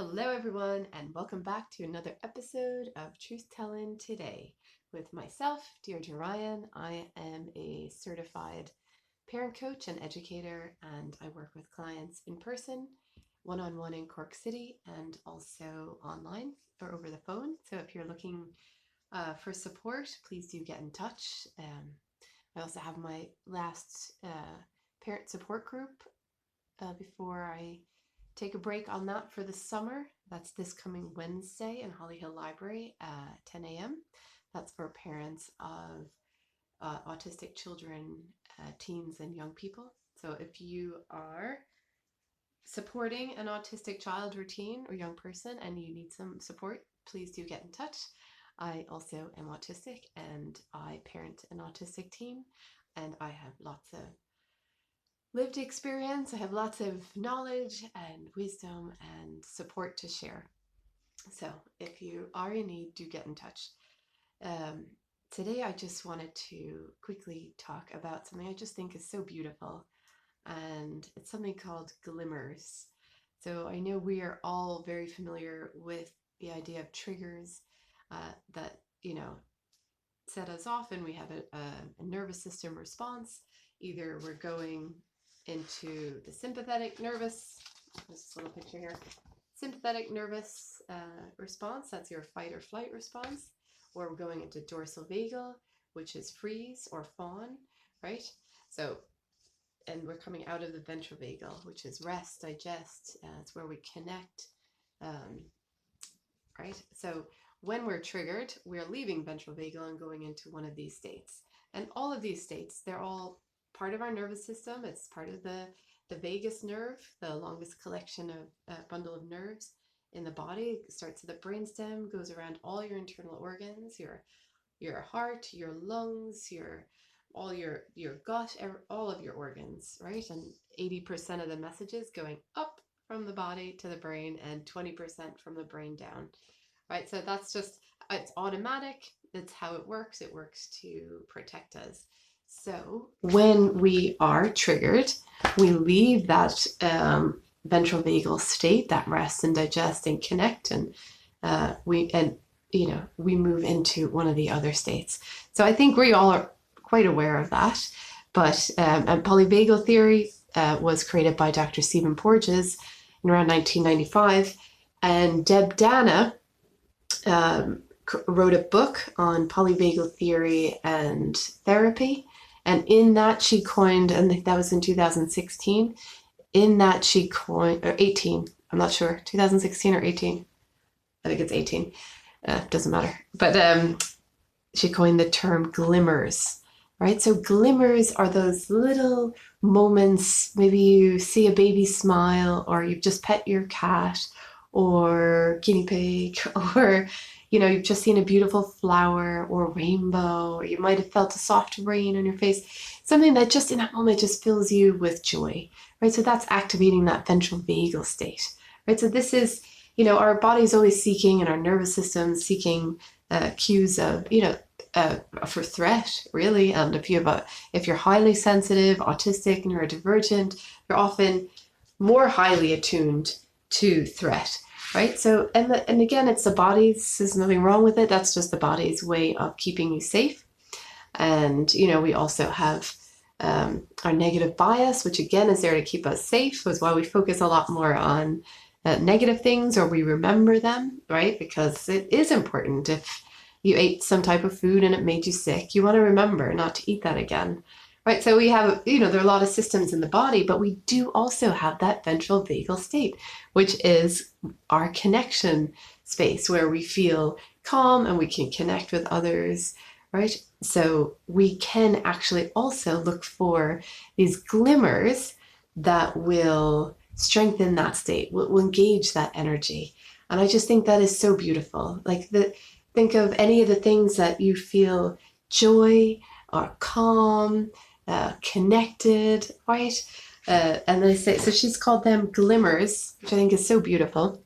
Hello, everyone, and welcome back to another episode of Tellin today with myself, Deirdre Ryan. I am a certified parent coach and educator, and I work with clients in person, one-on-one in Cork City, and also online or over the phone. So if you're looking for support, please do get in touch. I also have my last parent support group before I take a break on that for the summer. That's this coming Wednesday in Holly Hill Library at 10 a.m. That's for parents of autistic children, teens, and young people. So if you are supporting an autistic child or teen or young person and you need some support, please do get in touch. I also am autistic and I parent an autistic teen, and I have lots of lived experience. I have lots of knowledge and wisdom and support to share. So if you are in need, do get in touch. Um, Today, I just wanted to quickly talk about something I just think is so beautiful, and it's something called glimmers. So I know we are all very familiar with the idea of triggers that, set us off, and we have a nervous system response. Either we're going into the sympathetic nervous, this little picture here, sympathetic nervous response, that's your fight or flight response, or we're going into dorsal vagal, which is freeze or fawn, right? So, and we're coming out of the ventral vagal, which is rest, digest. It's where we connect, right? So when we're triggered, we're leaving ventral vagal and going into one of these states. And all of these states, they're all part of our nervous system. It's part of the vagus nerve, the longest collection of bundle of nerves in the body. It starts at the brainstem, goes around all your internal organs, your heart, your lungs, your gut, all of your organs, right? And 80% of the messages going up from the body to the brain and 20% from the brain down, right? So that's just, it's automatic. It's how it works. It works to protect us. So when we are triggered, we leave that ventral vagal state, that rest and digest and connect, and we move into one of the other states. So I think we all are quite aware of that. But and polyvagal theory was created by Dr. Stephen Porges in around 1995, and Deb Dana wrote a book on polyvagal theory and therapy. And in that she coined, and that was in 2016, in that she coined, or 18, I'm not sure, 2016 or 18. I think it's 18. Doesn't matter. But she coined the term glimmers, right? So glimmers are those little moments. Maybe you see a baby smile, or you've just pet your cat or guinea pig, or you've just seen a beautiful flower or rainbow, or you might have felt a soft rain on your face, something that just in that moment just fills you with joy, right? So that's activating that ventral vagal state, right? So this is, our body's always seeking, and our nervous system seeking cues of, for threat, really. And if you're highly sensitive, autistic, neurodivergent, you're often more highly attuned to threat, right? So, and again, it's the body's, there's nothing wrong with it. That's just the body's way of keeping you safe. And, we also have our negative bias, which again is there to keep us safe. So it's why we focus a lot more on negative things, or we remember them, right? Because it is important. If you ate some type of food and it made you sick, you want to remember not to eat that again, right? So we have, there are a lot of systems in the body, but we do also have that ventral vagal state, which is our connection space where we feel calm and we can connect with others, right? So we can actually also look for these glimmers that will strengthen that state, will engage that energy. And I just think that is so beautiful. Think of any of the things that you feel joy or calm, connected, right? And they say, so she's called them glimmers, which I think is so beautiful.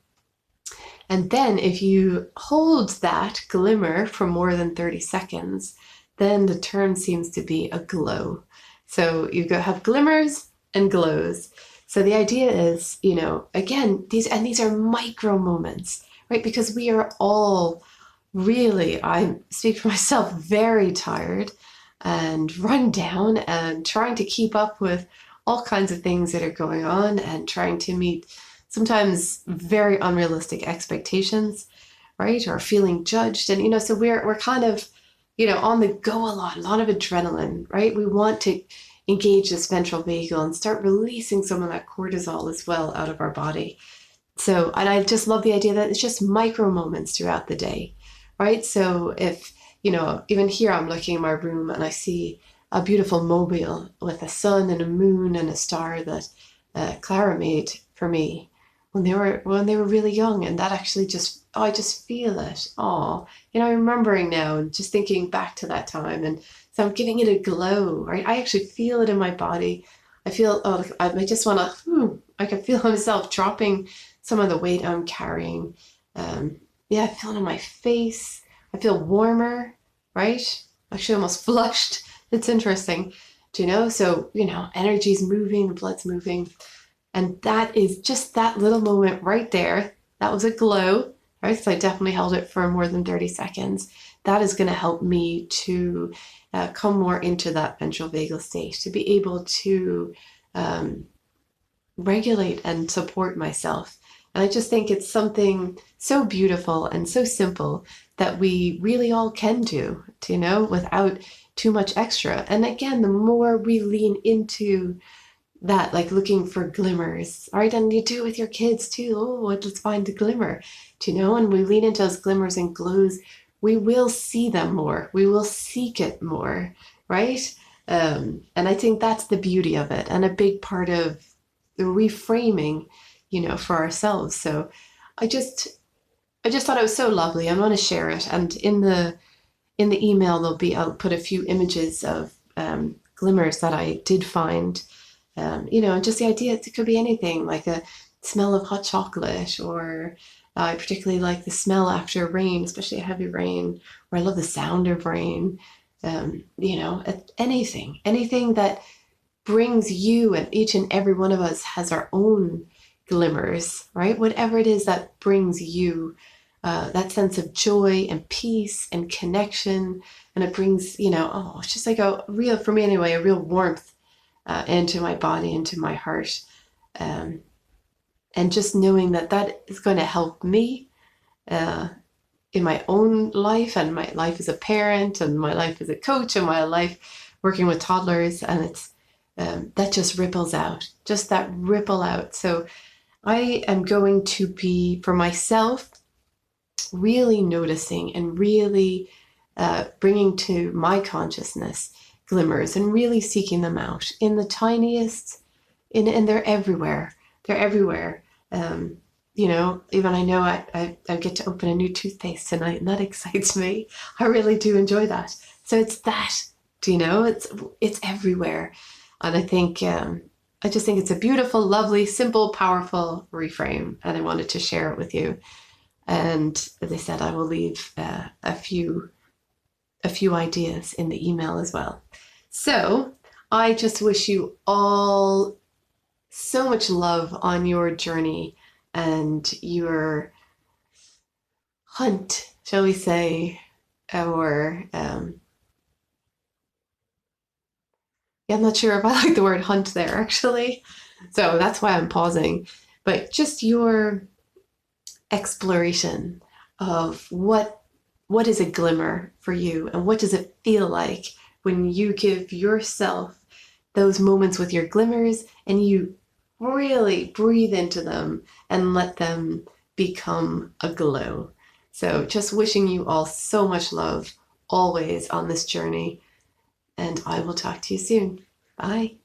And then if you hold that glimmer for more than 30 seconds, then the term seems to be a glow. So you have glimmers and glows. So the idea is, again, these are micro moments, right? Because we are all really, I speak for myself, very tired and run down and trying to keep up with all kinds of things that are going on and trying to meet sometimes very unrealistic expectations, right? Or feeling judged. And, so we're kind of, on the go a lot of adrenaline, right? We want to engage this ventral vagal and start releasing some of that cortisol as well out of our body. So, and I just love the idea that it's just micro moments throughout the day, right? So if, even here I'm looking in my room and I see a beautiful mobile with a sun and a moon and a star that Clara made for me when they were really young, and that actually just, I just feel it. Oh, remembering now and just thinking back to that time, and so I'm giving it a glow, right? I actually feel it in my body. I feel, I just want to, I can feel myself dropping some of the weight I'm carrying. Yeah, I feel it on my face. I feel warmer, right? Actually almost flushed. It's interesting, So, energy's moving, the blood's moving. And that is just that little moment right there. That was a glow, right? So I definitely held it for more than 30 seconds. That is going to help me to come more into that ventral vagal state, to be able to regulate and support myself. And I just think it's something so beautiful and so simple that we really all can do, without too much extra. And again, the more we lean into that, like looking for glimmers, right? And you do it with your kids too. Oh, let's find the glimmer, and we lean into those glimmers and glows. We will see them more. We will seek it more, right? And I think that's the beauty of it, and a big part of the reframing, for ourselves. So I just thought it was so lovely. I want to share it, and in the email I'll put a few images of glimmers that I did find. And just the idea, it could be anything, like a smell of hot chocolate, or I particularly like the smell after rain, especially a heavy rain, or I love the sound of rain. Anything that brings you, and each and every one of us has our own glimmers, right? Whatever it is that brings you that sense of joy and peace and connection, and it brings, it's just like for me anyway, a real warmth into my body, into my heart. And just knowing that is going to help me in my own life, and my life as a parent, and my life as a coach, and my life working with toddlers. And it's that just ripples out, just that ripple out. So I am going to be, for myself, really noticing and really bringing to my consciousness glimmers, and really seeking them out in the tiniest, and they're everywhere. They're everywhere. Even I know I get to open a new toothpaste tonight, and that excites me. I really do enjoy that. So it's that, it's everywhere. And I think, I just think it's a beautiful, lovely, simple, powerful reframe. And I wanted to share it with you. And as I said, I will leave a few ideas in the email as well. So I just wish you all so much love on your journey and your hunt, shall we say, or I'm not sure if I like the word hunt there, actually. So that's why I'm pausing. But just your exploration of what is a glimmer for you, and what does it feel like when you give yourself those moments with your glimmers, and you really breathe into them and let them become a glow. So just wishing you all so much love always on this journey, and I will talk to you soon. Bye.